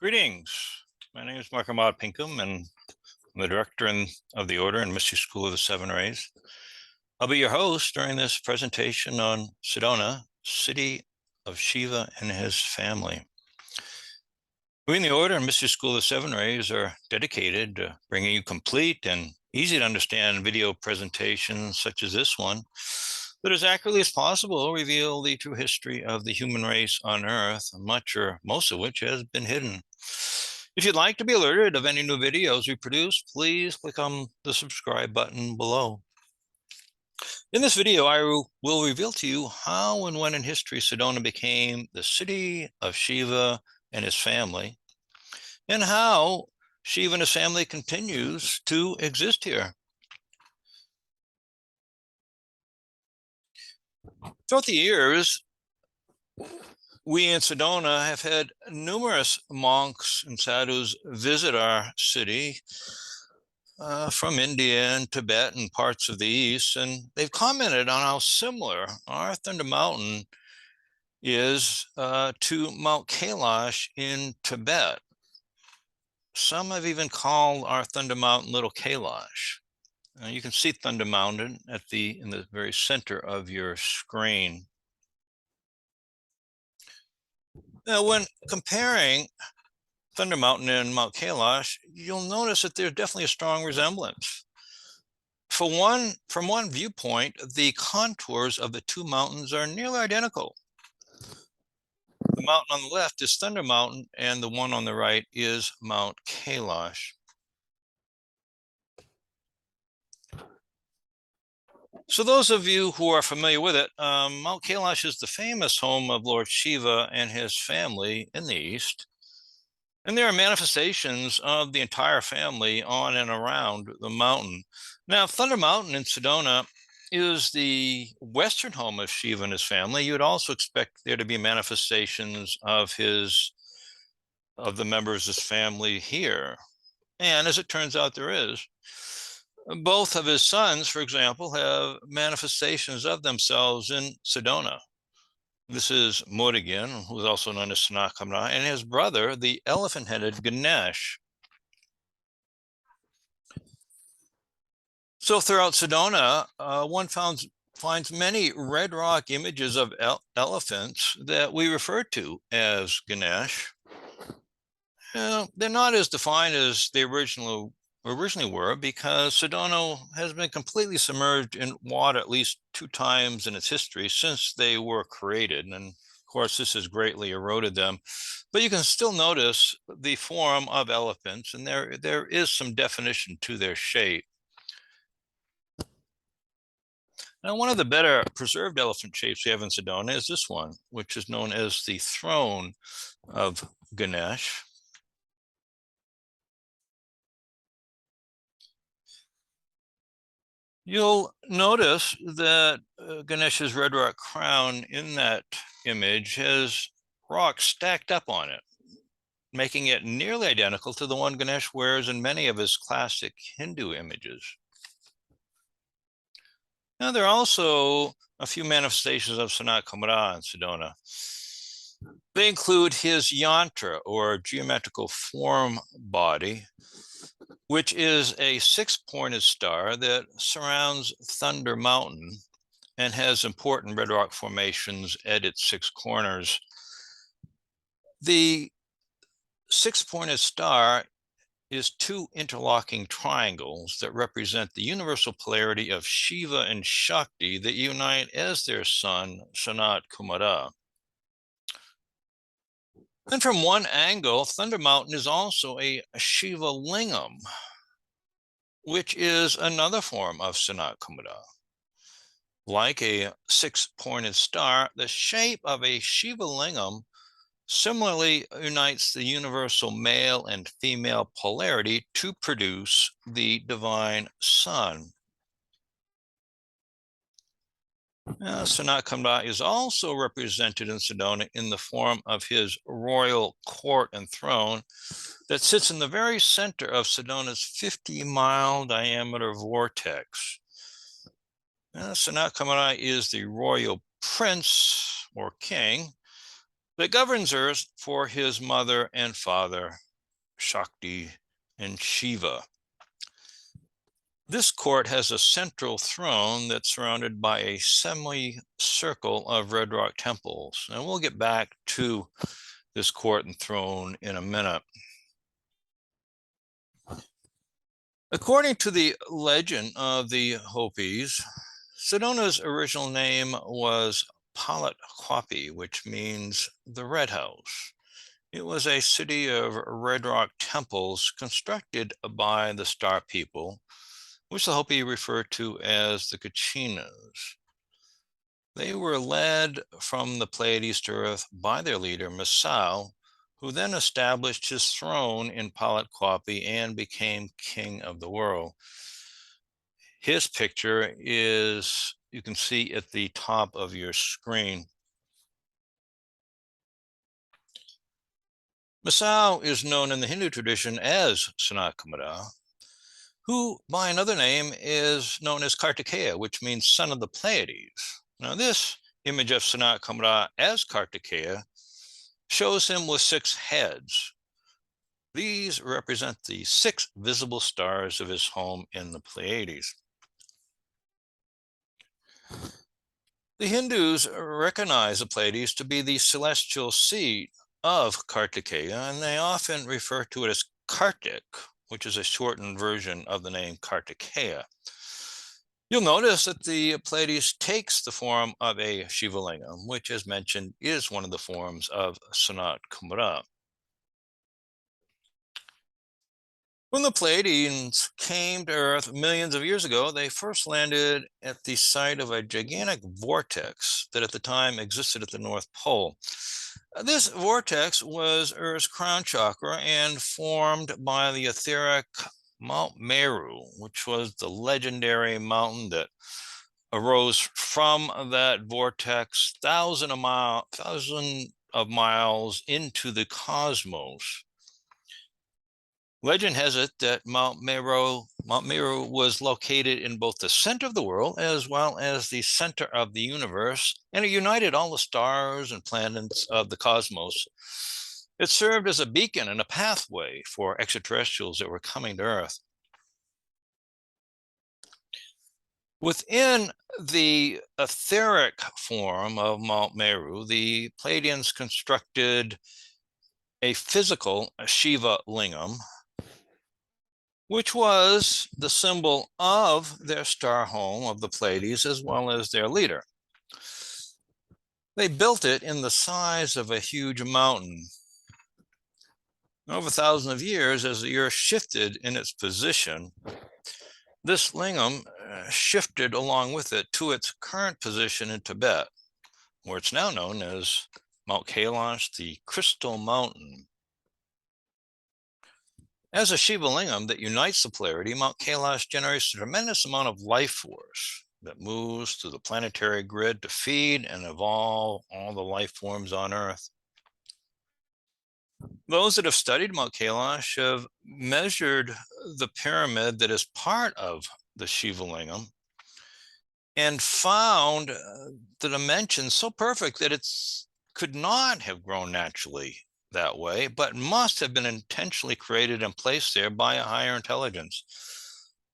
Greetings. My name is Mark Ahmad Pinkham, and I'm the director of the Order and Mystery School of the Seven Rays. I'll be your host during this presentation on Sedona, city of Shiva and his family. We in the Order and Mystery School of the Seven Rays are dedicated to bringing you complete and easy to understand video presentations such as this one that as accurately as possible reveal the true history of the human race on Earth, much or most of which has been hidden. If you'd like to be alerted of any new videos we produce, please click on the subscribe button below. In this video, I will reveal to you how and when in history Sedona became the city of Shiva and his family, and how Shiva and his family continues to exist here. Throughout the years, we in Sedona have had numerous monks and sadhus visit our city from India and Tibet and parts of the East, and they've commented on how similar our Thunder Mountain is to Mount Kailash in Tibet. Some have even called our Thunder Mountain Little Kailash. You can see Thunder Mountain in the very center of your screen. Now, when comparing Thunder Mountain and Mount Kailash, you'll notice that there's definitely a strong resemblance. From one viewpoint, the contours of the two mountains are nearly identical. The mountain on the left is Thunder Mountain, and the one on the right is Mount Kailash. So those of you who are familiar with it, Mount Kailash is the famous home of Lord Shiva and his family in the East. And there are manifestations of the entire family on and around the mountain. Now, Thunder Mountain in Sedona is the western home of Shiva and his family. You would also expect there to be manifestations of the members of his family here. And as it turns out, there is. Both of his sons, for example, have manifestations of themselves in Sedona. This is Murugan, who is also known as Sanakamra, and his brother, the elephant-headed Ganesh. So throughout Sedona, one finds many red rock images of elephants that we refer to as Ganesh. They're not as defined as they originally were, because Sedona has been completely submerged in water at least 2 times in its history since they were created. And of course, this has greatly eroded them. But you can still notice the form of elephants, and there is some definition to their shape. Now, one of the better preserved elephant shapes we have in Sedona is this one, which is known as the throne of Ganesh. You'll notice that Ganesh's red rock crown in that image has rocks stacked up on it, making it nearly identical to the one Ganesh wears in many of his classic Hindu images. Now, there are also a few manifestations of Sanat Kumara in Sedona. They include his yantra, or geometrical form body, which is a 6-pointed star that surrounds Thunder Mountain and has important red rock formations at its 6 corners. The 6-pointed star is 2 interlocking triangles that represent the universal polarity of Shiva and Shakti that unite as their son, Sanat Kumara. And from one angle, Thunder Mountain is also a Shiva lingam, which is another form of Sanat Kumara. Like a 6-pointed star, the shape of a Shiva lingam similarly unites the universal male and female polarity to produce the divine sun. Sanat Kumara is also represented in Sedona in the form of his royal court and throne that sits in the very center of Sedona's 50-mile diameter vortex. Sanat Kumara is the royal prince or king, that governs Earth for his mother and father, Shakti and Shiva. This court has a central throne that's surrounded by a semicircle of red rock temples. And we'll get back to this court and throne in a minute. According to the legend of the Hopis, Sedona's original name was Palatquapi, which means the Red House. It was a city of red rock temples constructed by the Star people, which the Hopi refer to as the Kachinas. They were led from the Pleiades to Earth by their leader, Masao, who then established his throne in Palatquapi and became king of the world. His picture is, you can see at the top of your screen. Masao is known in the Hindu tradition as Sanat Kumara, who by another name is known as Kartikeya, which means son of the Pleiades. Now this image of Sanat Kumara as Kartikeya shows him with 6 heads. These represent the 6 visible stars of his home in the Pleiades. The Hindus recognize the Pleiades to be the celestial seat of Kartikeya, and they often refer to it as Kartik, which is a shortened version of the name Kartikeya. You'll notice that the Pleiades takes the form of a Shiva lingam, which, as mentioned, is one of the forms of Sanat Kumara. When the Pleiadians came to Earth millions of years ago, they first landed at the site of a gigantic vortex that at the time existed at the North Pole. This vortex was Earth's crown chakra and formed by the etheric Mount Meru, which was the legendary mountain that arose from that vortex thousands of miles into the cosmos. Legend has it that Mount Meru was located in both the center of the world as well as the center of the universe, and it united all the stars and planets of the cosmos. It served as a beacon and a pathway for extraterrestrials that were coming to Earth. Within the etheric form of Mount Meru, the Pleiadians constructed a physical Shiva lingam, which was the symbol of their star home of the Pleiades as well as their leader. They built it in the size of a huge mountain. Over thousands of years, as the Earth shifted in its position, this lingam shifted along with it to its current position in Tibet, where it's now known as Mount Kailash, the Crystal Mountain. As a Shiva lingam that unites the polarity, Mount Kailash generates a tremendous amount of life force that moves through the planetary grid to feed and evolve all the life forms on Earth. Those that have studied Mount Kailash have measured the pyramid that is part of the Shiva lingam and found the dimensions so perfect that it could not have grown naturally that way, but must have been intentionally created and placed there by a higher intelligence.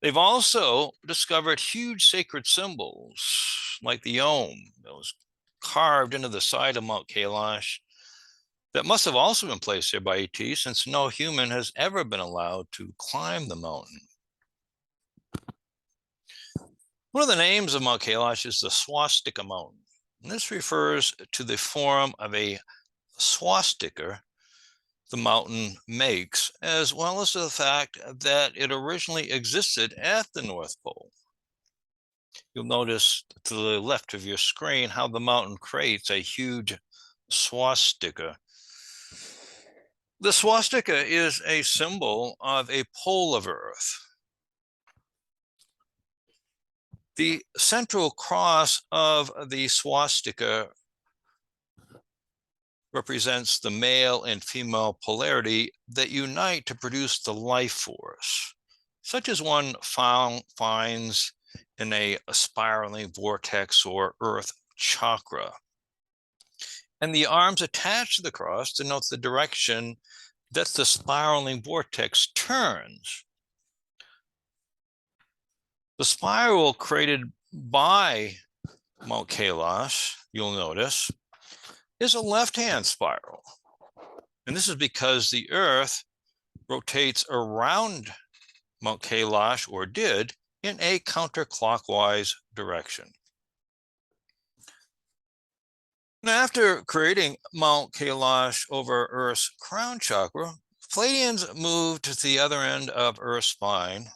They've also discovered huge sacred symbols like the Om that was carved into the side of Mount Kailash that must have also been placed there by ET, since no human has ever been allowed to climb the mountain. One of the names of Mount Kailash is the Swastika Mountain. And this refers to the form of a swastika the mountain makes, as well as the fact that it originally existed at the North Pole. You'll notice to the left of your screen how the mountain creates a huge swastika. The swastika is a symbol of a pole of Earth. The central cross of the swastika represents the male and female polarity that unite to produce the life force, such as one finds in a spiraling vortex or earth chakra. and the arms attached to the cross denote the direction that the spiraling vortex turns. The spiral created by Mount Kailash, you'll notice, is a left-hand spiral. And this is because the Earth rotates around Mount Kailash, or did, in a counterclockwise direction. Now, after creating Mount Kailash over Earth's crown chakra, Pleiadians moved to the other end of Earth's spine,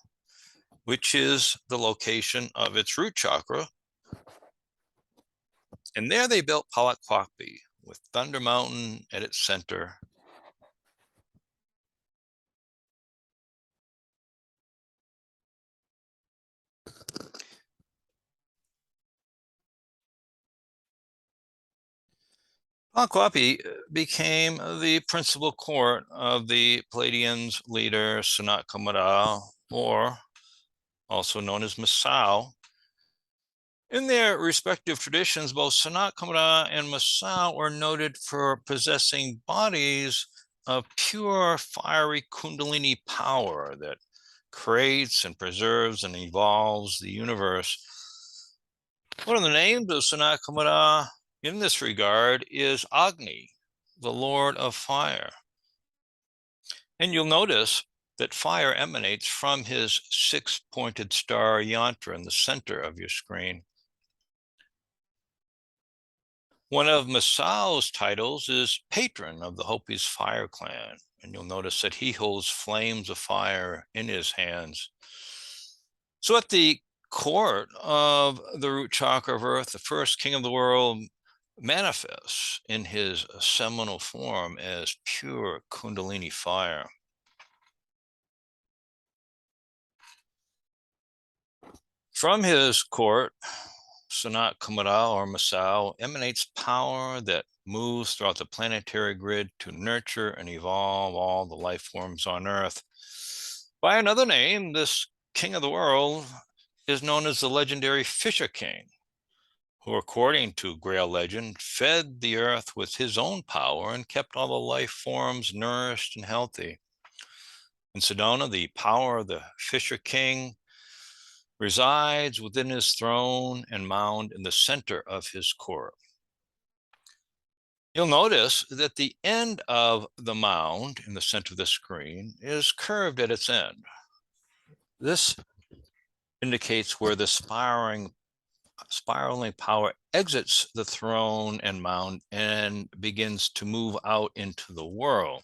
which is the location of its root chakra. And there they built Kailash, with Thunder Mountain at its center. Kailash became the principal court of the Pleiadians' leader, Sanat Kumara, or also known as Masao. In their respective traditions, both Sanat Kumara and Masao were noted for possessing bodies of pure, fiery Kundalini power that creates and preserves and evolves the universe. One of the names of Sanat Kumara in this regard is Agni, the Lord of Fire. And you'll notice that fire emanates from his six-pointed star yantra in the center of your screen. One of Masao's titles is patron of the Hopi's fire clan, and you'll notice that he holds flames of fire in his hands. So at the court of the root chakra of Earth, the first king of the world manifests in his seminal form as pure Kundalini fire. From his court, Sanat Kumara, or Masao, emanates power that moves throughout the planetary grid to nurture and evolve all the life forms on Earth. By another name, this king of the world is known as the legendary Fisher King, who, according to Grail legend, fed the Earth with his own power and kept all the life forms nourished and healthy. In Sedona, the power of the Fisher King resides within his throne and mound in the center of his court. You'll notice that the end of the mound in the center of the screen is curved at its end. This indicates where the spiraling power exits the throne and mound and begins to move out into the world.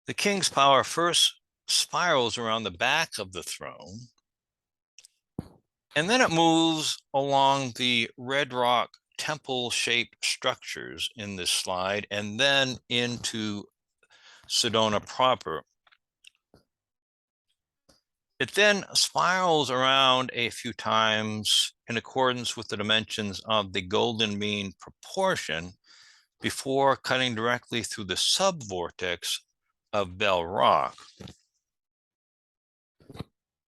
The king's power first spirals around the back of the throne, and then it moves along the red rock temple-shaped structures in this slide, and then into Sedona proper. It then spirals around a few times in accordance with the dimensions of the golden mean proportion before cutting directly through the subvortex of Bell Rock.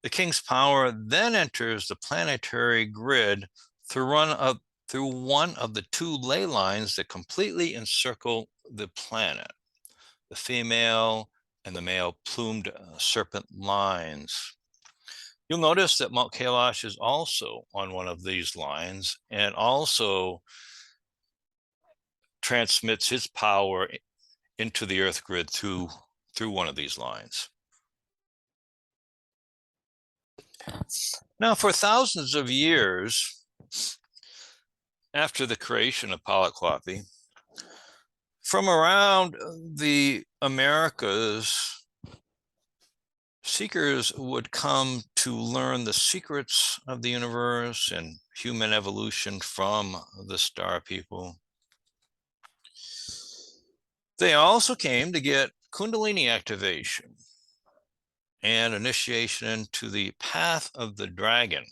The king's power then enters the planetary grid through one of the two ley lines that completely encircle the planet, the female and the male plumed serpent lines. You'll notice that Mount Kailash is also on one of these lines and also transmits his power into the Earth grid through one of these lines. Now, for thousands of years after the creation of Kailash, from around the Americas, seekers would come to learn the secrets of the universe and human evolution from the star people. They also came to get Kundalini activation and initiation into the path of the dragon.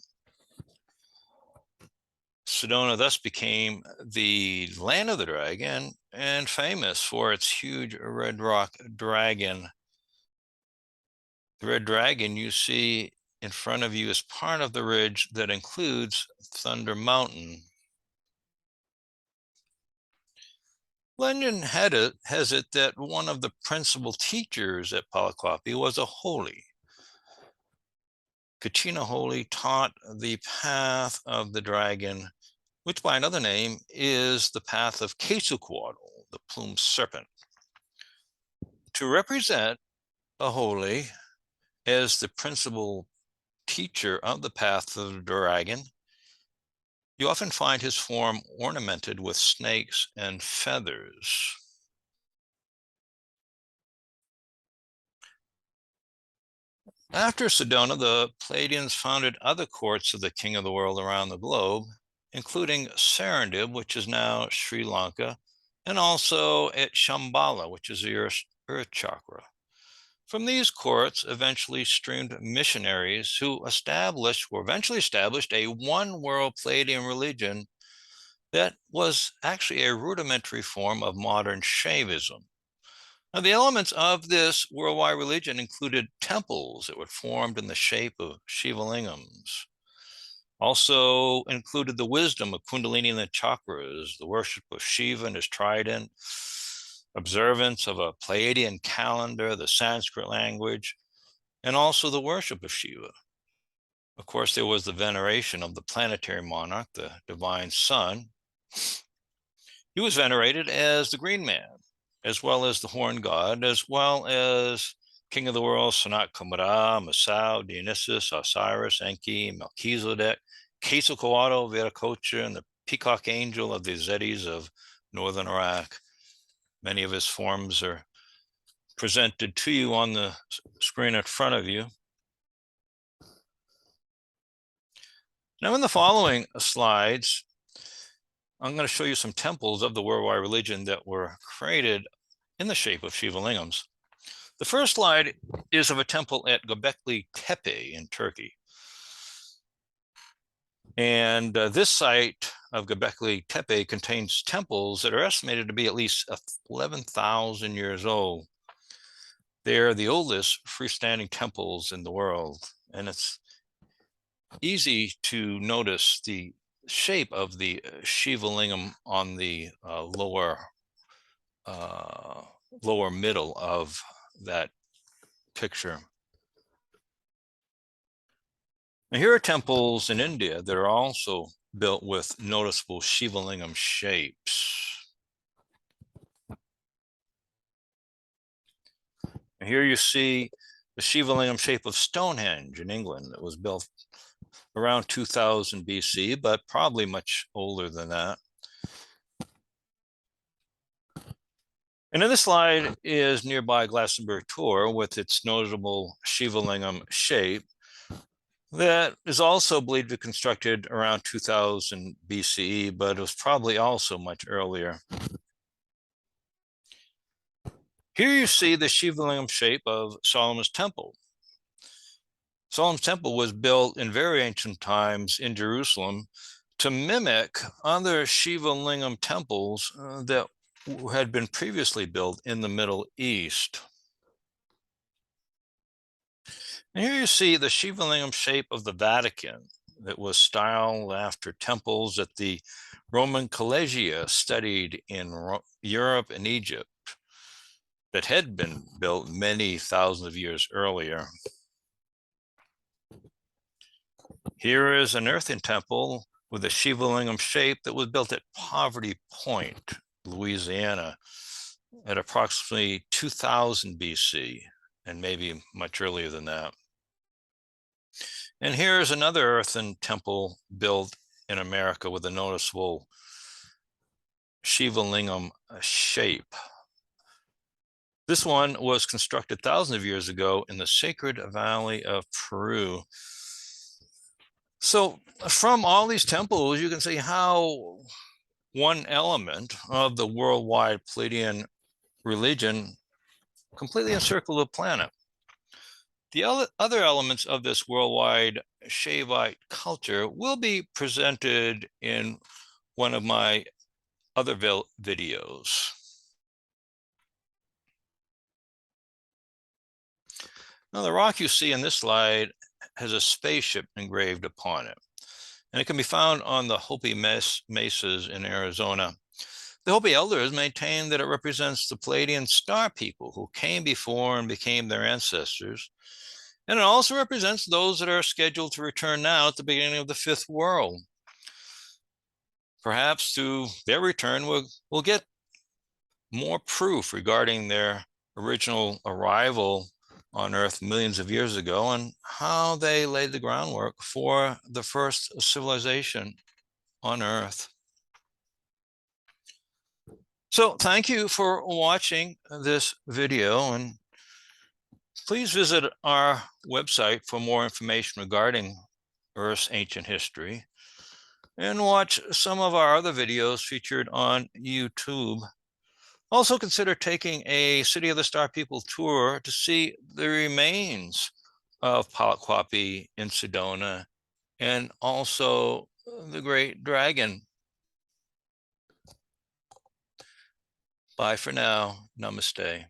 Sedona thus became the land of the dragon and famous for its huge red rock dragon The red dragon you see in front of you is part of the ridge that includes Thunder Mountain. Legend has it that one of the principal teachers at Palakwapi was a holy. Kachina Holy taught the path of the dragon, which by another name is the path of Kesukuatl, the plumed serpent. To represent a holy as the principal teacher of the path of the dragon, you often find his form ornamented with snakes and feathers. After Sedona, the Palladians founded other courts of the king of the world around the globe, including Serendib, which is now Sri Lanka, and also at Shambhala, which is the earth chakra. From these courts eventually streamed missionaries who eventually established a one-world Palladian religion that was actually a rudimentary form of modern Shaivism. Now, the elements of this worldwide religion included temples that were formed in the shape of Shiva lingams. Also included the wisdom of Kundalini and the chakras, the worship of Shiva and his trident, observance of a Pleiadian calendar, the Sanskrit language, and also the worship of Shiva. Of course, there was the veneration of the planetary monarch, the divine sun. He was venerated as the green man, as well as the horn god, as well as king of the world, Sanat Kumara, Masao, Dionysus, Osiris, Enki, Melchizedek, Quetzalcoatl, Viracocha, and the peacock angel of the Zetis of northern Iraq. Many of his forms are presented to you on the screen in front of you. Now, in the following slides, I'm going to show you some temples of the worldwide religion that were created in the shape of Shiva lingams. The first slide is of a temple at Göbekli Tepe in Turkey. And this site of Göbekli Tepe contains temples that are estimated to be at least 11,000 years old. They're the oldest freestanding temples in the world. And it's easy to notice the shape of the Shiva lingam on the lower middle of that picture. Now, here are temples in India that are also built with noticeable Shiva lingam shapes. And here you see the Shiva lingam shape of Stonehenge in England that was built around 2000 BC, but probably much older than that. And in this slide is nearby Glastonbury Tor with its notable Shiva lingam shape that is also believed to be constructed around 2000 BCE, but it was probably also much earlier. Here you see the Shiva lingam shape of Solomon's Temple. Solomon's Temple was built in very ancient times in Jerusalem to mimic other Shiva lingam temples that had been previously built in the Middle East. And here you see the Shiva lingam shape of the Vatican that was styled after temples that the Roman collegia studied in Europe and Egypt that had been built many thousands of years earlier. Here is an earthen temple with a Shiva lingam shape that was built at Poverty Point, Louisiana, at approximately 2000 BC, and maybe much earlier than that. And here is another earthen temple built in America with a noticeable Shiva lingam shape. This one was constructed thousands of years ago in the Sacred Valley of Peru. So from all these temples, you can see how one element of the worldwide Palladian religion completely encircled the planet. The other elements of this worldwide Shaivite culture will be presented in one of my other videos. Now, the rock you see in this slide has a spaceship engraved upon it, and it can be found on the Hopi mesas in Arizona. The Hopi elders maintain that it represents the Pleiadian star people who came before and became their ancestors. And it also represents those that are scheduled to return now at the beginning of the fifth world. Perhaps through their return, we'll get more proof regarding their original arrival on Earth millions of years ago and how they laid the groundwork for the first civilization on Earth. So thank you for watching this video, and please visit our website for more information regarding Earth's ancient history, and watch some of our other videos featured on YouTube. Also consider taking a City of the Star People tour to see the remains of Palakwapi in Sedona, and also the Great Dragon. Bye for now. Namaste.